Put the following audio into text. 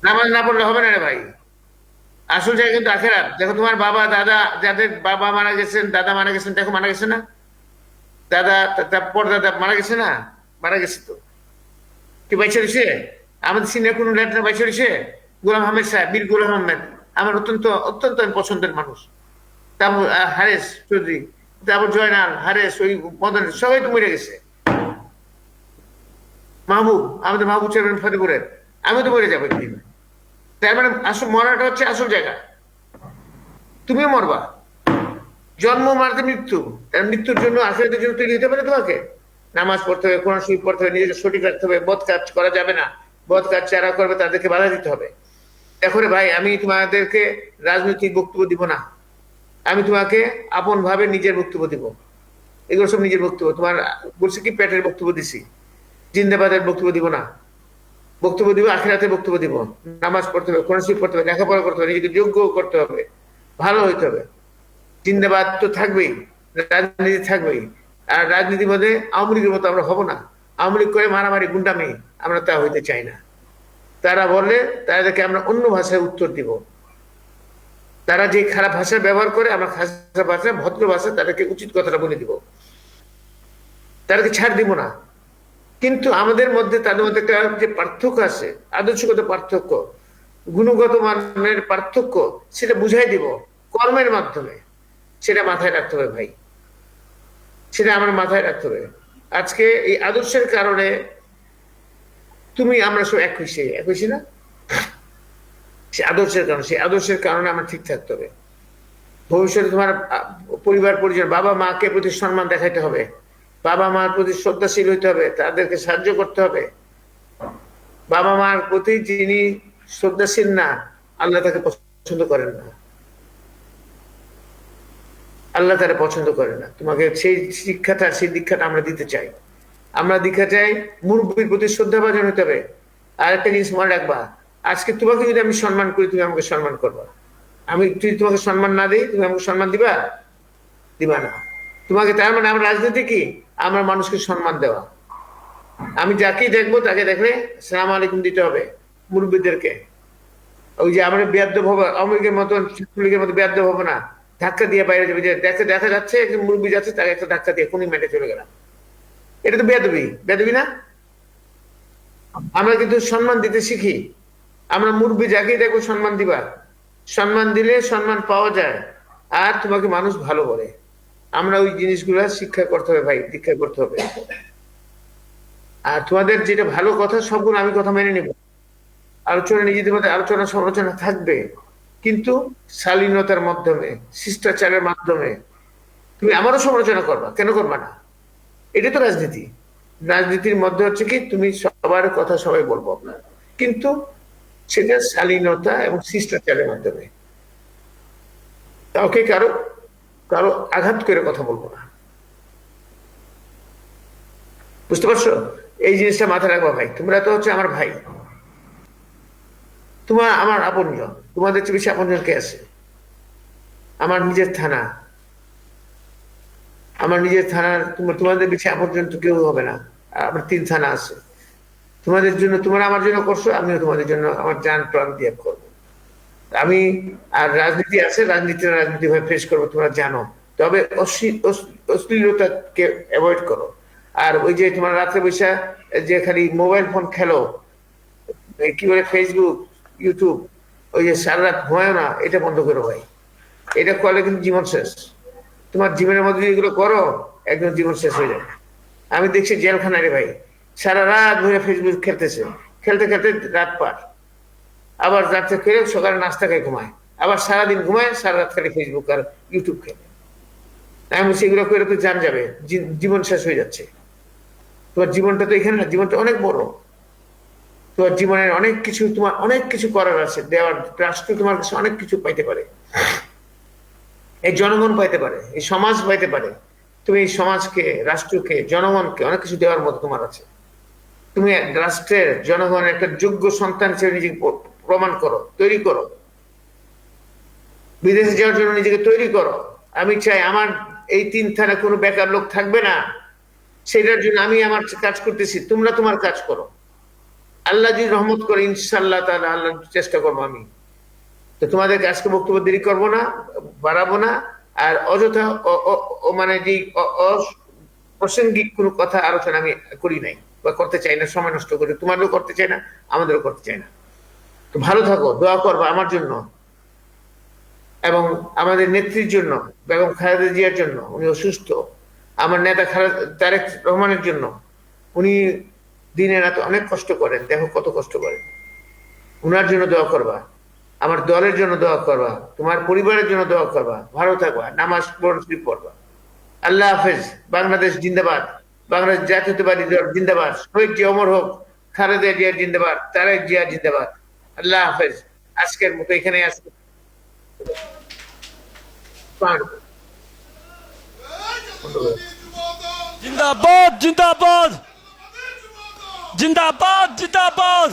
নামাজ না পড়লে হবে না রে ভাই। আসল জায়গা কিন্তু আখেরাত। দেখো তোমার বাবা দাদা, যাদের বাবা মারা গেছেন, দাদা মারা গেছেন, দেখো মারা গেছে না? দাদা, তারপর দাদা মারা গেছে না? মারা গেছে তো। কি বাইচে রয়েছে? আমাদের সিনিয়র কোন লেটার বাইচে রয়েছে? গোলাম আহমেদ সাহেব, বীর গোলাম আহমেদ, আমার অত্যন্ত অত্যন্ত পছন্দের মানুষ। তারপর হারেস চৌধুরী, তারপর জয়নাল, হারেস, ওই মদন, সবাই তো মরে গেছে। মাহবুব, আমাদের মাহবুব চেয়ারম্যান ফতেপুরের, আমি তো মরে যাবো একদিন। তার মানে আসল মরাটা হচ্ছে আসল জায়গা। তুমিও মরবা। জন্ম মারতে মৃত্যু, তার মৃত্যুর জন্য আখেরাতের জন্য তৈরি হতে পারে তোমাকে। নামাজ পড়তে হবে, কোরআন শরীফ পড়তে হবে, নিজেকে সঠিক রাখতে হবে, বদ কাজ করা যাবে না। বদ কাজ যারা করবে তাদেরকে বাধা দিতে হবে। দেখো রে ভাই, আমি তোমাদেরকে রাজনৈতিক বক্তব্য দিব না। আমি তোমাকে আপন ভাবে নিজের বক্তব্য দিব। এগুলো সব নিজের বক্তব্য। তোমার বলছি কি, পেটের বক্তব্য দিছি। জিন্দাবাদের বক্তব্য দিব না। বক্তব্য দিব আখিরাতের বক্তব্য দিব। নামাজ পড়তে হবে, কোরআন শরীফ পড়তে হবে, লেখাপড়া করতে হবে, নিজেকে যোগ্য করতে হবে, ভালো হইতে হবে। জিন্দাবাদ তো থাকবেই, রাজনীতি থাকবেই। আর রাজনীতির মধ্যে আওয়ামী লীগের মতো আমরা হব না। আওয়ামী লীগ করে মারামারি গুন্ডামি, আমরা তা হইতে চাই না। তারা বললে তাদেরকে আমরা অন্য ভাষায় উত্তর দিব। তারা যে খারাপ ভাষা ব্যবহার করে, আমরা খারাপ ভাষা, ভদ্র ভাষা তাদেরকে উচিত কথাটা বলে দিব। তাদেরকে ছাড় দিব না। কিন্তু আমাদের মধ্যে তাদের মধ্যে একটা যে পার্থক্য আছে, আদর্শগত পার্থক্য, গুণগত মানের পার্থক্য, সেটা বুঝাই দিব কর্মের মাধ্যমে। সেটা মাথায় রাখতে হবে ভাই, সেটা আমার মাথায় রাখতে হবে। আজকে এই আদর্শের কারণে তুমি আমরা সব এক হয়েছি, এক হয়েছি না? সে আদর্শের কারণে, সেই আদর্শের কারণে আমার ঠিক থাকতে হবে। ভবিষ্যতে তোমার পরিবার পরিজন, বাবা মাকে প্রতি সম্মান দেখাইতে হবে, বাবা মার প্রতি শ্রদ্ধাশীল হইতে হবে, তাদেরকে সাহায্য করতে হবে। বাবা মার প্রতি যিনি শ্রদ্ধাশীল না, আল্লাহ তাকে পছন্দ করেন না। আল্লাহ তারা পছন্দ করে না। তোমাকে সেই শিক্ষাটা, সেই দীক্ষাটা আমরা দিতে চাই। আমরা দীক্ষা চাই, মুরব্বীর প্রতি শ্রদ্ধাভাজন হতে হবে। আর একটা জিনিস মনে রাখবা, আজকে তোমাকে যদি আমি সম্মান করি, তুমি আমাকে সম্মান করবা। আমি যদি তোমাকে সম্মান না দিই, তুমি আমাকে সম্মান দিবা? দিবা না। তোমাকে, তার মানে আমার রাজনীতি কি? আমার মানুষকে সম্মান দেওয়া। আমি যাকেই দেখবো তাকে দেখলে সালাম আলাইকুম দিতে হবে। মুরব্বীদেরকে, ওই যে আমরা বেয়াদব হবো, আওয়ামী লীগের মতো, ছাত্রলীগের মতো বেয়াদব হবো না। ধাক্কা দিয়ে বাইরে যাবে, যে দেখে দেখা যাচ্ছে একজন মুরব্বী যাচ্ছে, তাকে একটা ধাক্কা দিয়ে কোনি মেটে চলে গেলাম। এটা তো বেয়াদবি, বেয়াদবি না? আমরা কিন্তু সম্মান দিতে শিখি। আমরা মুরব্বী যাকেই দেখবো সম্মান দিবা। সম্মান দিলে সম্মান পাওয়া যায়, আর তোমাকে মানুষ ভালো বলে। আমরা ওই জিনিসগুলা শিক্ষা করতে হবে ভাই, দীক্ষা করতে হবে। আর তোমাদের যেটা ভালো কথা, সবগুলো আমি কথা মেনে নিব। আলোচনা, নিজেদের মধ্যে আলোচনা সমালোচনা থাকবে, কিন্তু শালীনতার মাধ্যমে, শিষ্টাচারের মাধ্যমে। তুমি আমারও সমালোচনা করবা, কেন করবা না? এটা তো রাজনীতি। রাজনীতির মধ্যে হচ্ছে কি, তুমি সবার কথা সবাই বলবো আপনার, কিন্তু সেটা শালীনতা এবং শিষ্টাচারের মাধ্যমে। কাউকে কারো কারো আঘাত করে কথা বলবো না। বুঝতে পারছো? এই জিনিসটা মাথায় রাখবা ভাই। তোমরা তো হচ্ছে আমার ভাই, তোমার আমার আপনজন। তোমাদের চেয়ে বেশি আপনজন কে আছে? আমার নিজের থানা, আমার নিজের থানার, তোমাদের বেশি আপনজন তো কেউ হবে না। আমার 3 থানা আছে। তোমাদের জন্য, তোমরা আমার জন্য করছো, আমিও তোমাদের জন্য আমার জান প্রাণ দিয়ে করবো। আমি, আর রাজনীতি আছে, রাজনীতি ভাবে ফেস করবো, তোমরা জানো। তবে অশ্লীলতাকে অ্যাভয়েড করো। আর ওই যে তোমার রাত্রে বৈশা যে খালি মোবাইল ফোন খেলো, কি বলে, ফেসবুক, ইউটিউব, ওই যে সারা রাত ঘুমায় না, এটা বন্ধ করো ভাই। এটা করলে কিন্তু জীবন শেষ। তোমার জীবনের মধ্যে যদি এগুলো করো, একদম জীবন শেষ হয়ে যাবে। আমি দেখছি জেলখানা রে ভাই, সারা রাত ধরে ফেসবুক খেলতেছে, খেলতে খেলতে রাত পার। আবার রাত্রে ফিরে সকালে নাস্তা খাই, ঘুমায়। আবার সারাদিন ঘুমায়, সারা রাত খালি ফেসবুক আর ইউটিউব খেলে। আমি সেগুলো করে তো জান যাবে, জীবন শেষ হয়ে যাচ্ছে। তোমার জীবনটা তো এখানে না, জীবনটা অনেক বড়। তোমার জীবনের অনেক কিছু, তোমার অনেক কিছু করার আছে, দেওয়ার। রাষ্ট্র তোমার কাছে অনেক কিছু পাইতে পারে, এই জনগণ পাইতে পারে, এই সমাজ পাইতে পারে। তুমি এই সমাজকে, রাষ্ট্রকে, জনগণকে অনেক কিছু দেওয়ার মতো তোমার আছে। তুমি রাষ্ট্রের, জনগণের একটা যোগ্য সন্তান হিসেবে নিজেকে প্রমাণ করো, তৈরি করো। বিদেশে যাওয়ার জন্য নিজেকে তৈরি করো। আমি চাই আমার এই 3 থানা কোনো বেকার লোক থাকবে না। সেটার জন্য আমি আমার কাজ করতেছি, তোমরা তোমার কাজ করো। আল্লাহ যদি রহমত করে ইনশাআল্লাহ তাআলা আল্লাহ চেষ্টা করবো আমি। তো তোমাদেরকে আজকে বক্তব্য দেরি করবো না, বাড়াবো না। আর অযথা মানে যে প্রাসঙ্গিক কোনো কথা আলোচনা আমি করি নাই বা করতে চাই না, সময় নষ্ট করে তোমাদেরও করতে চাই না, আমাদেরও করতে চাই না। তো ভালো থাকো, দোয়া করবো আমার জন্য এবং আমাদের নেত্রীর জন্য, বেগম খালেদা জিয়ার জন্য, উনি অসুস্থ। আমার নেতা তারেক রহমানের জন্য, উনি দিনে রাতে অনেক কষ্ট করেন, দেখো কত কষ্ট করেন। উনার জন্য দোয়া করবা, আমার দলের জন্য দোয়া করবা, তোমার পরিবারের জন্য দোয়া করবা, ভালো থাকবা, নামাজ পড়বা। আল্লাহ হাফেজ। বাংলাদেশ জিন্দাবাদ, বাংলাদেশ জাতীয়তাবাদী দল জিন্দাবাদ, শহীদ জি অমর হোক, খালেদা জিয়া জিন্দাবাদ, তারেক জিয়া জিন্দাবাদ। আল্লাহ হাফেজ। আজকের মতো এখানে আসবে। জিন্দাবাদ জিন্দাবাদ জিন্দাবাদ জিন্দাবাদ